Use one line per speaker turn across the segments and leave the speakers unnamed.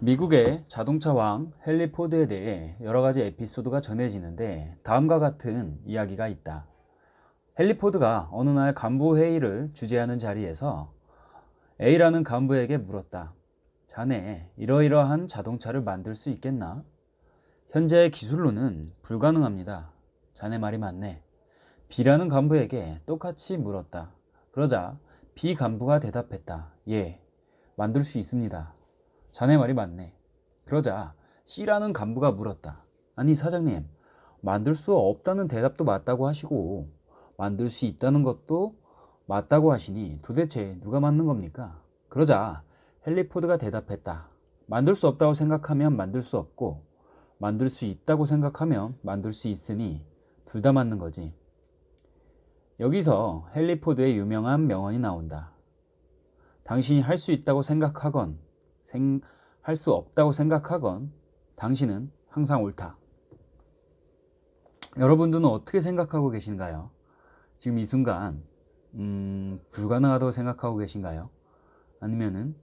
미국의 자동차 왕 헨리 포드에 대해 여러 가지 에피소드가 전해지는데 다음과 같은 이야기가 있다. 헨리 포드가 어느 날 간부 회의를 주재하는 자리에서 A라는 간부에게 물었다. 자네, 이러이러한 자동차를 만들 수 있겠나? 현재의 기술로는 불가능합니다. 자네 말이 맞네. B라는 간부에게 똑같이 물었다. 그러자 B 간부가 대답했다. 예, 만들 수 있습니다. 자네 말이 맞네. 그러자 C라는 간부가 물었다. 아니 사장님, 만들 수 없다는 대답도 맞다고 하시고 만들 수 있다는 것도 맞다고 하시니 도대체 누가 맞는 겁니까? 그러자 헨리 포드가 대답했다. 만들 수 없다고 생각하면 만들 수 없고 만들 수 있다고 생각하면 만들 수 있으니 둘 다 맞는 거지. 여기서 헨리 포드의 유명한 명언이 나온다. 당신이 할 수 있다고 생각하건 할 수 없다고 생각하건 당신은 항상 옳다. 여러분들은 어떻게 생각하고 계신가요? 지금 이 순간 불가능하다고 생각하고 계신가요? 아니면은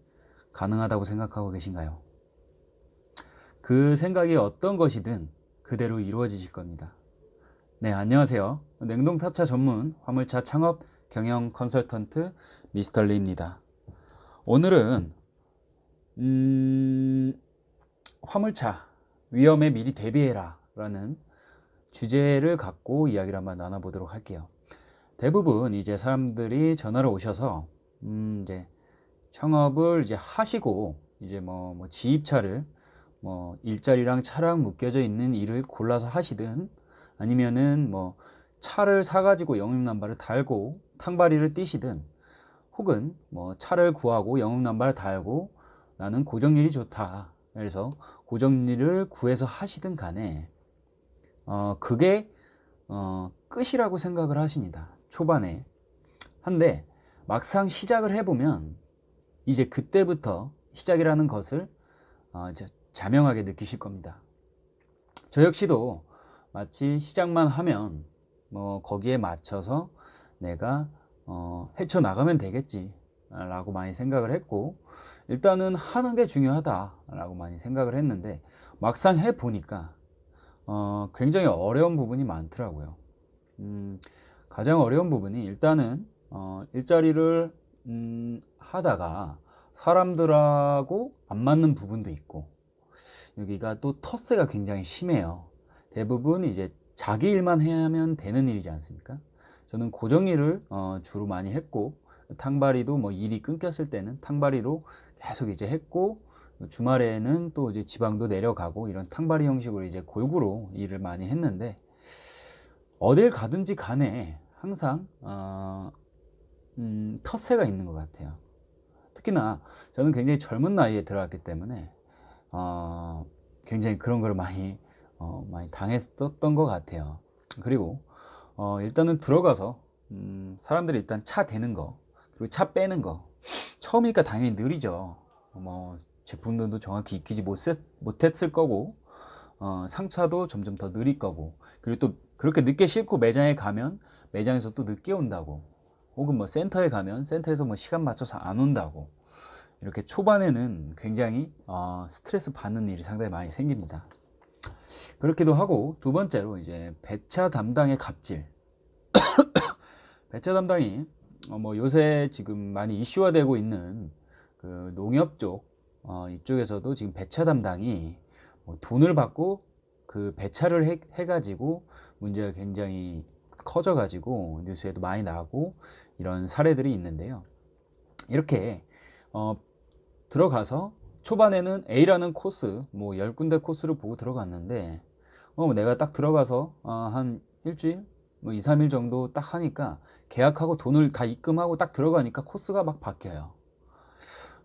가능하다고 생각하고 계신가요? 그 생각이 어떤 것이든 그대로 이루어지실 겁니다. 네, 안녕하세요. 냉동탑차 전문 화물차 창업 경영 컨설턴트 미스터 리입니다. 오늘은 화물차 위험에 미리 대비해라 라는 주제를 갖고 이야기를 한번 나눠보도록 할게요. 대부분 이제 사람들이 전화를 오셔서 이제 창업을 이제 하시고 이제 뭐 지입차를 뭐 일자리랑 차랑 묶여져 있는 일을 골라서 하시든 아니면은 뭐 차를 사가지고 영업남바를 달고 탕바리를 띄시든 혹은 뭐 차를 구하고 영업남바를 달고 나는 고정일이 좋다. 그래서 고정일을 구해서 하시든 간에 그게 끝이라고 생각을 하십니다. 초반에. 한데 막상 시작을 해보면 이제 그때부터 시작이라는 것을 이제 자명하게 느끼실 겁니다. 저 역시도 마치 시작만 하면 뭐 거기에 맞춰서 내가 헤쳐나가면 되겠지 라고 많이 생각을 했고 일단은 하는 게 중요하다 라고 많이 생각을 했는데 막상 해보니까 굉장히 어려운 부분이 많더라고요. 가장 어려운 부분이 일단은 일자리를 하다가 사람들하고 안 맞는 부분도 있고 여기가 또 텃세가 굉장히 심해요. 대부분 이제 자기 일만 하면 되는 일이지 않습니까? 저는 고정 일을 주로 많이 했고 탕바리도 뭐 일이 끊겼을 때는 탕바리로 계속 이제 했고 주말에는 또 이제 지방도 내려가고 이런 탕바리 형식으로 이제 골고루 일을 많이 했는데 어딜 가든지 간에 항상 텃세가 있는 것 같아요. 특히나 저는 굉장히 젊은 나이에 들어갔기 때문에 굉장히 그런 걸 많이 당했었던 것 같아요. 그리고 일단은 들어가서 사람들이 일단 차 대는 거 그리고 차 빼는 거 처음이니까 당연히 느리죠. 뭐 제품들도 정확히 익히지 못했을 거고 상차도 점점 더 느릴 거고 그리고 또 그렇게 늦게 싣고 매장에 가면 매장에서 또 늦게 온다고 혹은 뭐 센터에 가면 센터에서 뭐 시간 맞춰서 안 온다고 이렇게 초반에는 굉장히 스트레스 받는 일이 상당히 많이 생깁니다. 그렇기도 하고 두 번째로 이제 배차 담당의 갑질. 배차 담당이 뭐 요새 지금 많이 이슈화되고 있는 그 농협 쪽 이쪽에서도 지금 배차 담당이 뭐 돈을 받고 그 배차를 해가지고 문제가 굉장히 커져가지고 뉴스에도 많이 나오고 이런 사례들이 있는데요. 이렇게 들어가서 초반에는 A라는 코스 뭐 10군데 코스를 보고 들어갔는데 내가 딱 들어가서 한 일주일 뭐 2, 3일 정도 딱 하니까 계약하고 돈을 다 입금하고 딱 들어가니까 코스가 막 바뀌어요.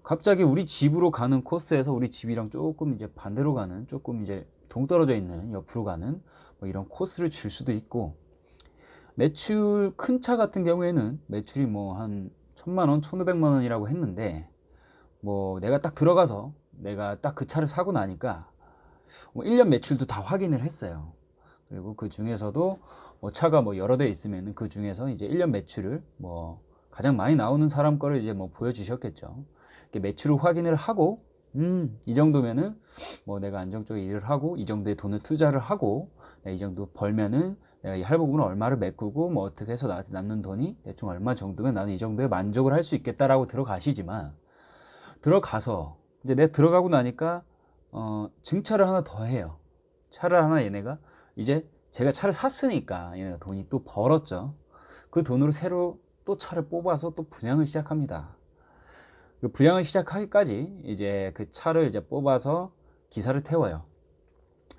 갑자기 우리 집으로 가는 코스에서 우리 집이랑 조금 이제 반대로 가는 조금 이제 동떨어져 있는 옆으로 가는 뭐 이런 코스를 줄 수도 있고 매출 큰 차 같은 경우에는 매출이 뭐 한 1,000만 원, 1,500만 원이라고 했는데 뭐 내가 딱 들어가서 내가 딱 그 차를 사고 나니까 뭐 1년 매출도 다 확인을 했어요. 그리고 그 중에서도 뭐 차가 뭐 여러 대 있으면 그 중에서 이제 1년 매출을 뭐 가장 많이 나오는 사람 거를 이제 뭐 보여주셨겠죠. 이렇게 매출을 확인을 하고 이 정도면은 뭐 내가 안정적인 일을 하고 이 정도의 돈을 투자를 하고 내가 이 정도 벌면은 내가 이 할부금을 얼마를 메꾸고 뭐 어떻게 해서 나한테 남는 돈이 대충 얼마 정도면 나는 이 정도에 만족을 할 수 있겠다라고 들어가시지만, 들어가서 이제 내가 들어가고 나니까 증차를 하나 더 해요. 차를 하나 얘네가 이제 제가 차를 샀으니까 얘네가 돈이 또 벌었죠. 그 돈으로 새로 또 차를 뽑아서 또 분양을 시작합니다. 그 분양을 시작하기까지 이제 그 차를 이제 뽑아서 기사를 태워요.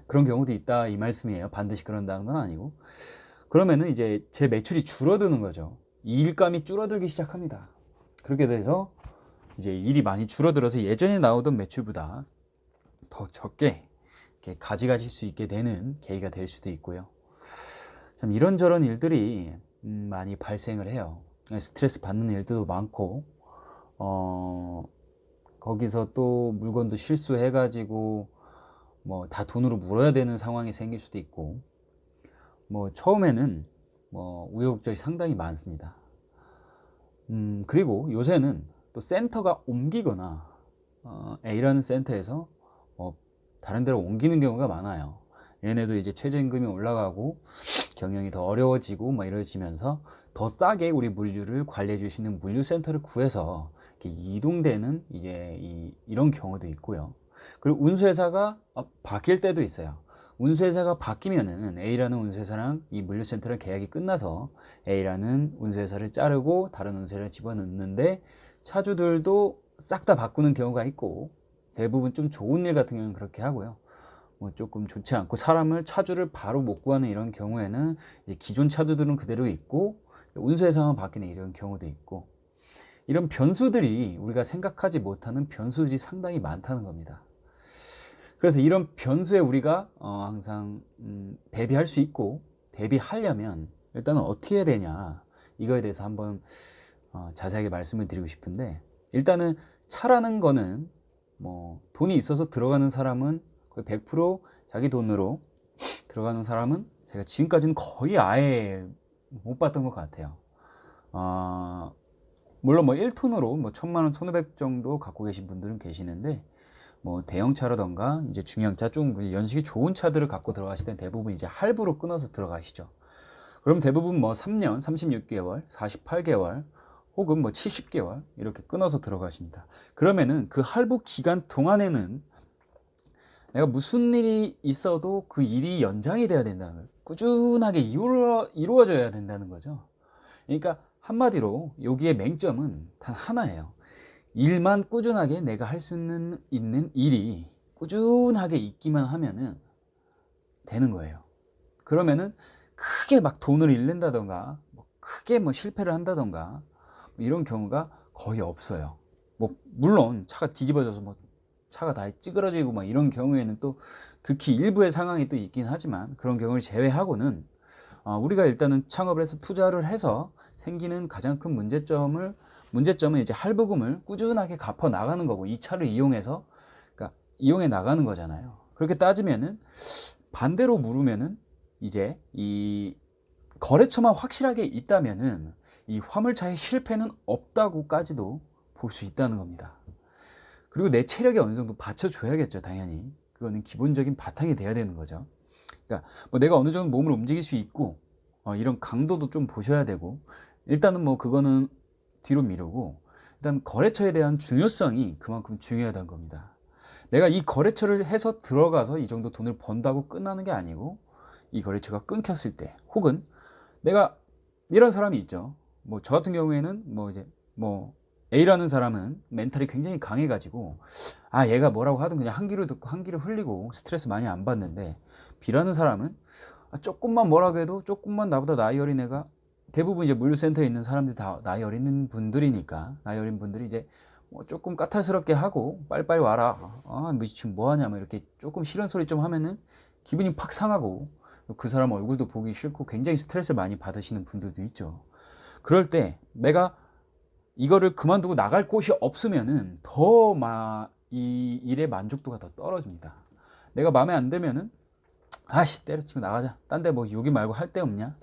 그런 경우도 있다 이 말씀이에요. 반드시 그런다는 건 아니고. 그러면은 이제 제 매출이 줄어드는 거죠. 일감이 줄어들기 시작합니다. 그렇게 돼서 이제 일이 많이 줄어들어서 예전에 나오던 매출보다 더 적게 이렇게 가져가실 수 있게 되는 계기가 될 수도 있고요. 참 이런저런 일들이 많이 발생을 해요. 스트레스 받는 일들도 많고, 거기서 또 물건도 실수해가지고 뭐 다 돈으로 물어야 되는 상황이 생길 수도 있고, 뭐 처음에는 뭐 우여곡절이 상당히 많습니다. 그리고 요새는 또 센터가 옮기거나 A라는 센터에서 다른 데로 옮기는 경우가 많아요. 얘네도 이제 최저임금이 올라가고 경영이 더 어려워지고 막 이러지면서 더 싸게 우리 물류를 관리해 주시는 물류센터를 구해서 이렇게 이동되는 이제 이런 경우도 있고요. 그리고 운수회사가 바뀔 때도 있어요. 운수회사가 바뀌면은 A라는 운수회사랑 이 물류센터랑 계약이 끝나서 A라는 운수회사를 자르고 다른 운수회사를 집어넣는데 차주들도 싹 다 바꾸는 경우가 있고, 대부분 좀 좋은 일 같은 경우는 그렇게 하고요. 뭐 조금 좋지 않고 차주를 바로 못 구하는 이런 경우에는 이제 기존 차주들은 그대로 있고 운수회사만 바뀌는 이런 경우도 있고, 이런 변수들이 우리가 생각하지 못하는 변수들이 상당히 많다는 겁니다. 그래서 이런 변수에 우리가 항상 대비할 수 있고, 대비하려면 일단은 어떻게 해야 되냐, 이거에 대해서 한번 자세하게 말씀을 드리고 싶은데, 일단은 차라는 거는 뭐 돈이 있어서 들어가는 사람은 거의 100% 자기 돈으로 들어가는 사람은 제가 지금까지는 거의 아예 못 봤던 것 같아요. 물론 뭐 1톤으로 뭐 1000만원, 1500 정도 갖고 계신 분들은 계시는데, 뭐 대형차라던가 이제 중형차 좀 연식이 좋은 차들을 갖고 들어가실 땐 대부분 이제 할부로 끊어서 들어가시죠. 그럼 대부분 뭐 3년, 36개월, 48개월 혹은 뭐 70개월 이렇게 끊어서 들어가십니다. 그러면은 그 할부 기간 동안에는 내가 무슨 일이 있어도 그 일이 연장이 돼야 된다는 거예요. 꾸준하게 이루어져야 된다는 거죠. 그러니까 한마디로 여기에 맹점은 단 하나예요. 일만 꾸준하게 내가 할 수 있는 일이 꾸준하게 있기만 하면은 되는 거예요. 그러면은 크게 막 돈을 잃는다던가 뭐 크게 뭐 실패를 한다던가 뭐 이런 경우가 거의 없어요. 뭐 물론 차가 뒤집어져서 뭐 차가 다 찌그러지고 막 이런 경우에는 또 극히 일부의 상황이 또 있긴 하지만, 그런 경우를 제외하고는 우리가 일단은 창업을 해서 투자를 해서 생기는 가장 큰 문제점은 이제 할부금을 꾸준하게 갚아 나가는 거고, 이 차를 이용해서 그러니까 이용해 나가는 거잖아요. 그렇게 따지면은 반대로 물으면은 이제 이 거래처만 확실하게 있다면은 이 화물차의 실패는 없다고까지도 볼 수 있다는 겁니다. 그리고 내 체력이 어느 정도 받쳐줘야겠죠, 당연히. 그거는 기본적인 바탕이 돼야 되는 거죠. 그러니까 뭐 내가 어느 정도 몸을 움직일 수 있고 이런 강도도 좀 보셔야 되고, 일단은 뭐 그거는 뒤로 미루고, 일단 거래처에 대한 중요성이 그만큼 중요하다는 겁니다. 내가 이 거래처를 해서 들어가서 이 정도 돈을 번다고 끝나는 게 아니고, 이 거래처가 끊겼을 때, 혹은 내가 이런 사람이 있죠. 뭐 저 같은 경우에는 뭐 이제 뭐 A라는 사람은 멘탈이 굉장히 강해가지고 얘가 뭐라고 하든 그냥 한 귀로 듣고 한 귀로 흘리고 스트레스 많이 안 받는데, B라는 사람은 조금만 뭐라고 해도, 조금만 나보다 나이 어린 애가, 대부분 이제 물류센터에 있는 사람들이 다 나이 어린 분들이니까, 나이 어린 분들이 이제 뭐 조금 까탈스럽게 하고 빨리빨리 와라, 뭐 지금 뭐하냐, 뭐 이렇게 조금 싫은 소리 좀 하면은 기분이 팍 상하고, 그 사람 얼굴도 보기 싫고 굉장히 스트레스를 많이 받으시는 분들도 있죠. 그럴 때 내가 이거를 그만두고 나갈 곳이 없으면은 이 일의 만족도가 더 떨어집니다. 내가 마음에 안 들면은 때려치고 나가자. 딴 데 뭐 여기 말고 할 데 없냐?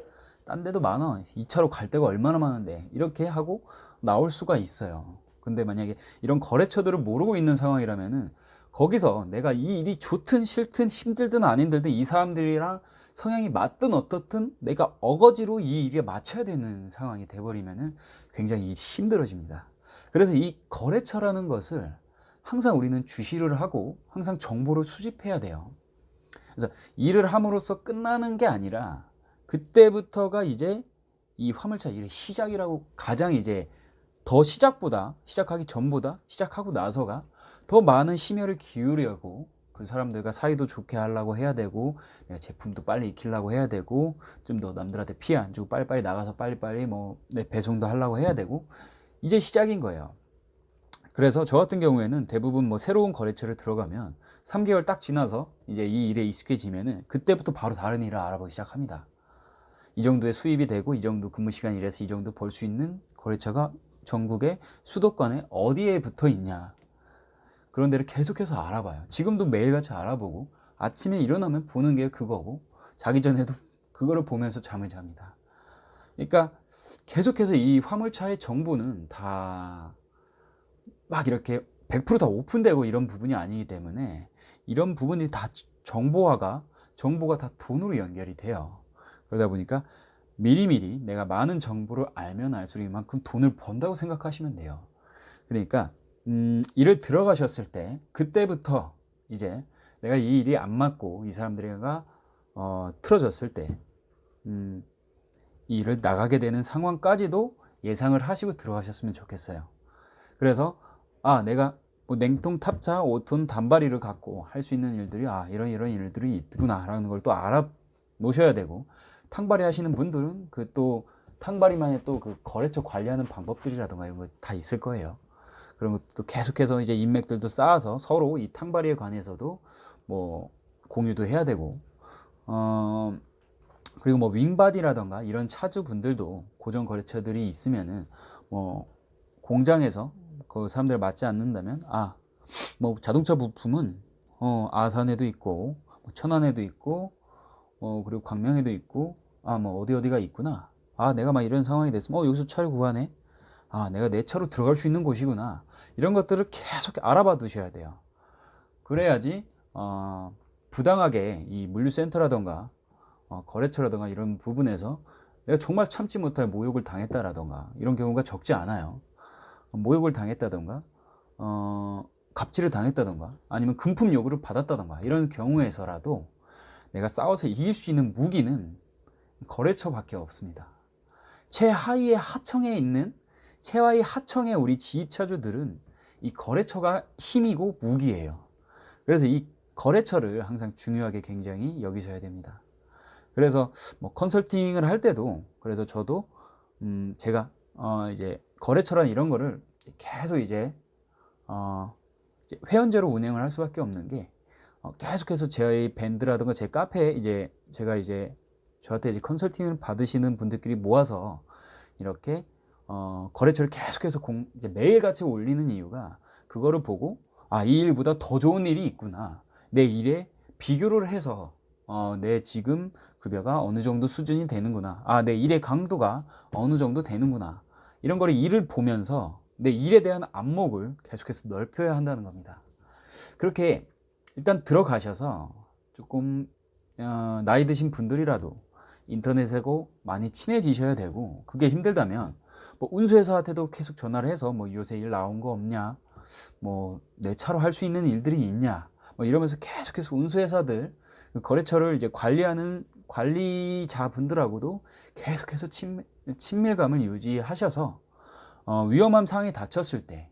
딴 데도 많아. 2차로 갈 데가 얼마나 많은데. 이렇게 하고 나올 수가 있어요. 근데 만약에 이런 거래처들을 모르고 있는 상황이라면은 거기서 내가 이 일이 좋든 싫든 힘들든 안 힘들든 이 사람들이랑 성향이 맞든 어떻든 내가 어거지로 이 일에 맞춰야 되는 상황이 돼버리면은 굉장히 일이 힘들어집니다. 그래서 이 거래처라는 것을 항상 우리는 주시를 하고 항상 정보를 수집해야 돼요. 그래서 일을 함으로써 끝나는 게 아니라 그때부터가 이제 이 화물차 일의 시작이라고, 가장 이제 더 시작하기 전보다 시작하고 나서가 더 많은 심혈을 기울이고 그 사람들과 사이도 좋게 하려고 해야 되고, 내가 제품도 빨리 익히려고 해야 되고, 좀 더 남들한테 피해 안 주고 빨리빨리 나가서 빨리빨리 뭐 내 배송도 하려고 해야 되고, 이제 시작인 거예요. 그래서 저 같은 경우에는 대부분 뭐 새로운 거래처를 들어가면 3개월 딱 지나서 이제 이 일에 익숙해지면은 그때부터 바로 다른 일을 알아보기 시작합니다. 이 정도의 수입이 되고 이 정도 근무 시간이 이래서 이 정도 벌 수 있는 거래처가 전국의 수도권에 어디에 붙어 있냐, 그런 데를 계속해서 알아봐요. 지금도 매일같이 알아보고 아침에 일어나면 보는 게 그거고 자기 전에도 그거를 보면서 잠을 잡니다. 그러니까 계속해서 이 화물차의 정보는 다 막 이렇게 100%다 오픈되고 이런 부분이 아니기 때문에 이런 부분이 다 정보가 다 돈으로 연결이 돼요. 그러다 보니까 미리미리 내가 많은 정보를 알면 알수록 이만큼 돈을 번다고 생각하시면 돼요. 그러니까 일을 들어가셨을 때 그때부터 이제 내가 이 일이 안 맞고 이 사람들과 틀어졌을 때 이 일을 나가게 되는 상황까지도 예상을 하시고 들어가셨으면 좋겠어요. 그래서 내가 뭐 냉동 탑차 5톤 단발이를 갖고 할 수 있는 일들이 이런 일들이 있구나 라는 걸 또 알아 놓으셔야 되고, 탕발이 하시는 분들은 그 또 탕발이만의 또 그 거래처 관리하는 방법들이라든가 이런 거 다 있을 거예요. 그런 것도 계속해서 이제 인맥들도 쌓아서 서로 이 탕발이에 관해서도 뭐 공유도 해야 되고, 그리고 뭐 윙바디라던가 이런 차주분들도 고정 거래처들이 있으면은 뭐 공장에서 그 사람들 맞지 않는다면 뭐 자동차 부품은 아산에도 있고 천안에도 있고 그리고 광명에도 있고 뭐 어디가 있구나, 내가 막 이런 상황이 됐으면 여기서 차를 구하네, 내가 내 차로 들어갈 수 있는 곳이구나, 이런 것들을 계속 알아봐 두셔야 돼요. 그래야지 부당하게 이 물류센터라던가 거래처라던가 이런 부분에서 내가 정말 참지 못할 모욕을 당했다라던가 이런 경우가 적지 않아요. 모욕을 당했다던가 갑질을 당했다던가 아니면 금품 요구를 받았다던가 이런 경우에서라도 내가 싸워서 이길 수 있는 무기는 거래처밖에 없습니다. 최하위의 하청의 우리 지입차주들은 이 거래처가 힘이고 무기예요. 그래서 이 거래처를 항상 중요하게 굉장히 여기셔야 됩니다. 그래서 뭐 컨설팅을 할 때도, 그래서 저도 제가 이제 거래처란 이런 거를 계속 이제 회원제로 운영을 할 수밖에 없는 게, 계속해서 저희 밴드라든가 제 카페에 이제 제가 이제 저한테 이제 컨설팅을 받으시는 분들끼리 모아서 이렇게 거래처를 계속해서 이제 매일같이 올리는 이유가, 그거를 보고 이 일보다 더 좋은 일이 있구나, 내 일에 비교를 해서 내 지금 급여가 어느 정도 수준이 되는구나, 내 일의 강도가 어느 정도 되는구나, 이런 거를 일을 보면서 내 일에 대한 안목을 계속해서 넓혀야 한다는 겁니다. 그렇게 일단 들어가셔서 조금 나이 드신 분들이라도 인터넷하고 많이 친해지셔야 되고, 그게 힘들다면 뭐 운수회사한테도 계속 전화를 해서 뭐 요새 일 나온 거 없냐, 뭐 내 차로 할 수 있는 일들이 있냐, 뭐 이러면서 계속해서 운수회사들 거래처를 이제 관리하는 관리자분들하고도 계속해서 친밀감을 유지하셔서 위험한 상황에 닥쳤을 때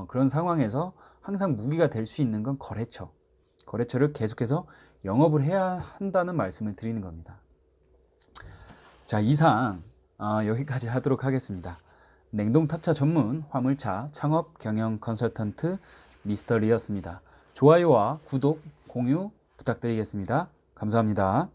그런 상황에서 항상 무기가 될 수 있는 건 거래처를 계속해서 영업을 해야 한다는 말씀을 드리는 겁니다. 자, 이상 여기까지 하도록 하겠습니다. 냉동탑차 전문 화물차 창업 경영 컨설턴트 미스터 리였습니다. 좋아요와 구독, 공유 부탁드리겠습니다. 감사합니다.